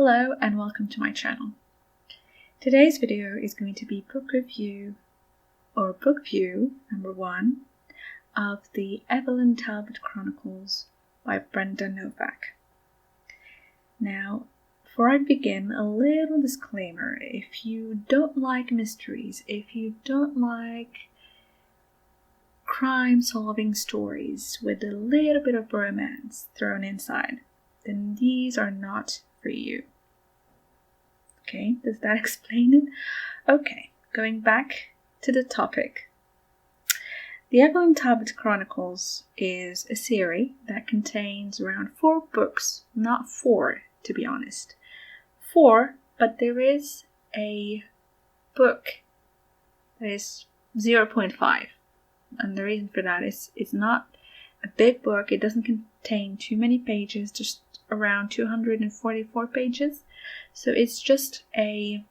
Hello and welcome to my channel. Today's video is going to be book review or Bookview number 1 of the Evelyn Talbot Chronicles by Brenda Novak. Now, before I begin, a little disclaimer. If you don't like mysteries, if you don't like crime-solving stories with a little bit of romance thrown inside, then these are not for you. Okay, does that explain it? Okay, going back to the topic. The Evelyn Talbot Chronicles is a series that contains around 4 books, not 4 to be honest. 4, but there is a book that is 0.5. And the reason for that is it's not a big book. It doesn't contain too many pages, just around 244 pages. So it's just a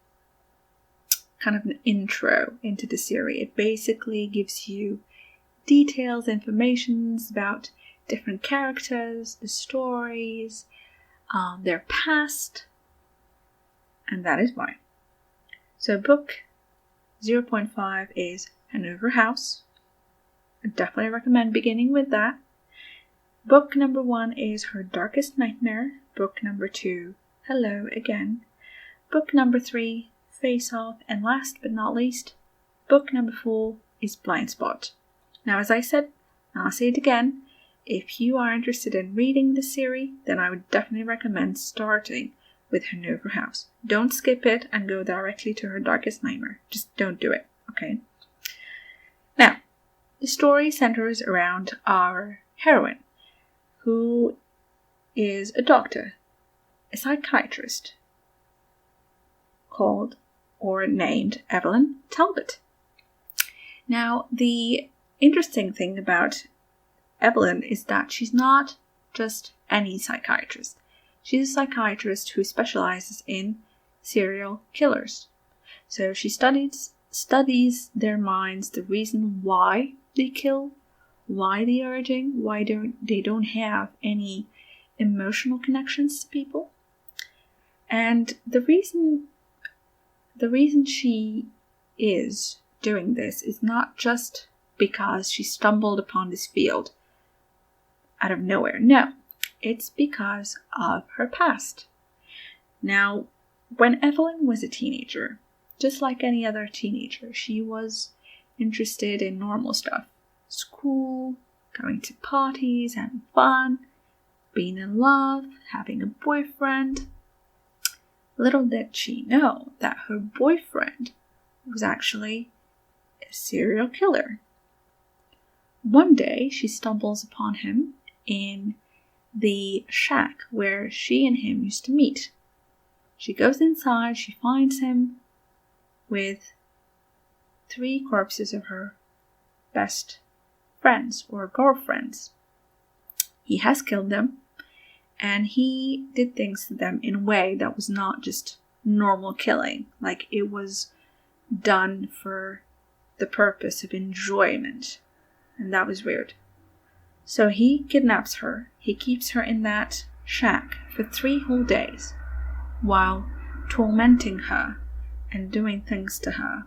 kind of an intro into the series. It basically gives you details, information about different characters, the stories, their past, and that is why. So book 0.5 is Hanover House. I definitely recommend beginning with that. Book number 1 is Her Darkest Nightmare. Book number 2, Hello Again. Book number 3, Face Off. And last but not least, book number 4 is Blind Spot. Now, as I said, and I'll say it again, if you are interested in reading this series, then I would definitely recommend starting with Hanover House. Don't skip it and go directly to Her Darkest Nightmare. Just don't do it, okay? Now, the story centers around our heroine, who is a doctor, a psychiatrist, called or named Evelyn Talbot. Now, the interesting thing about Evelyn is that she's not just any psychiatrist. She's a psychiatrist who specializes in serial killers. So she studies their minds, the reason why they kill, why they are urging, why they don't have any emotional connections to people. And the reason she is doing this is not just because she stumbled upon this field out of nowhere. No, it's because of her past. Now, when Evelyn was a teenager, just like any other teenager, she was interested in normal stuff. School, going to parties, having fun, being in love, having a boyfriend. Little did she know that her boyfriend was actually a serial killer. One day, she stumbles upon him in the shack where she and him used to meet. She goes inside, she finds him with 3 corpses of her best friends or girlfriends. He has killed them, and he did things to them in a way that was not just normal killing. Like, it was done for the purpose of enjoyment, and that was weird. So he kidnaps her. He keeps her in that shack for 3 whole days while tormenting her and doing things to her.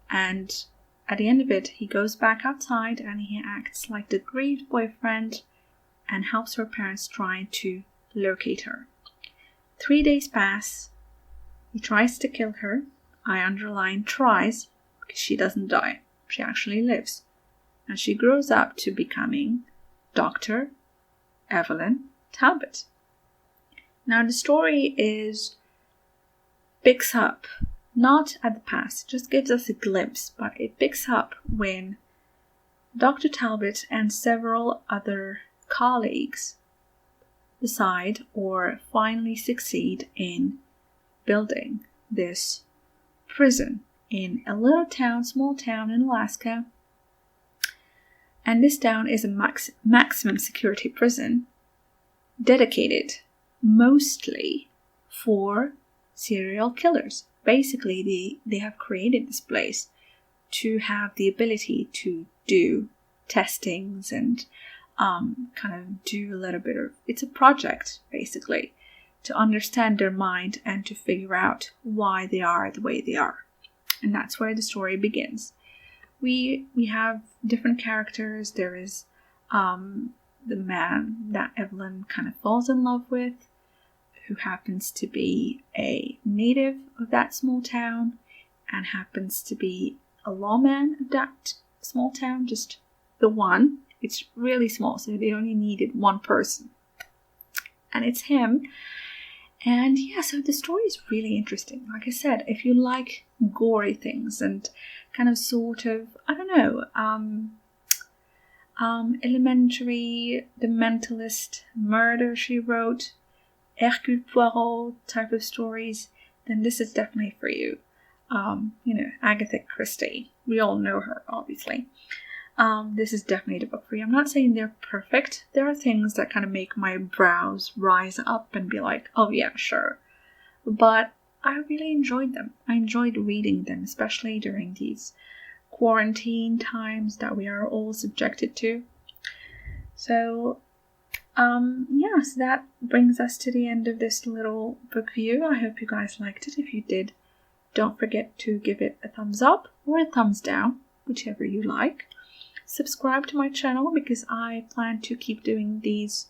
And at the end of it, he goes back outside and he acts like the grieved boyfriend and helps her parents try to locate her. 3 days pass. He tries to kill her. I underline tries, because she doesn't die. She actually lives. And she grows up to becoming Dr. Evelyn Talbot. Now, the story picks up not at the past, it just gives us a glimpse, but it picks up when Dr. Talbot and several other colleagues decide or finally succeed in building this prison in a little town, small town in Alaska. And this town is a maximum security prison dedicated mostly for serial killers. Basically, they have created this place to have the ability to do testings and kind of do a little bit of, it's a project basically to understand their mind and to figure out why they are the way they are. And that's where the story begins. We have different characters. There is the man that Evelyn kind of falls in love with, who happens to be a native of that small town and happens to be a lawman of that small town, just the one. It's really small, so they only needed one person. And it's him. And yeah, so the story is really interesting. Like I said, if you like gory things and kind of sort of, I don't know, Elementary, The Mentalist, Murder, She Wrote, Hercule Poirot type of stories, then this is definitely for you. Agatha Christie. We all know her, obviously. This is definitely the book for you. I'm not saying they're perfect. There are things that kind of make my brows rise up and be like, oh yeah, sure. But I really enjoyed them. I enjoyed reading them, especially during these quarantine times that we are all subjected to. So, so that brings us to the end of this little book view. I hope you guys liked it. If you did, don't forget to give it a thumbs up or a thumbs down, whichever you like. Subscribe to my channel because I plan to keep doing these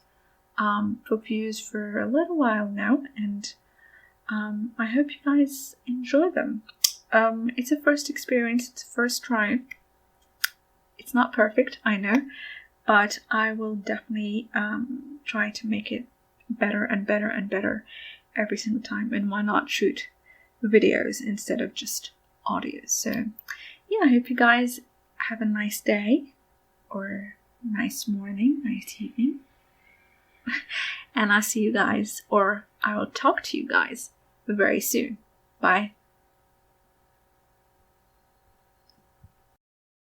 book views for a little while now, and I hope you guys enjoy them. It's a first experience, it's a first try. It's not perfect, I know, but I will definitely try to make it better and better and better every single time. And why not shoot videos instead of just audio? So yeah, I hope you guys have a nice day or nice morning, nice evening. And I'll see you guys, or I will talk to you guys very soon. Bye.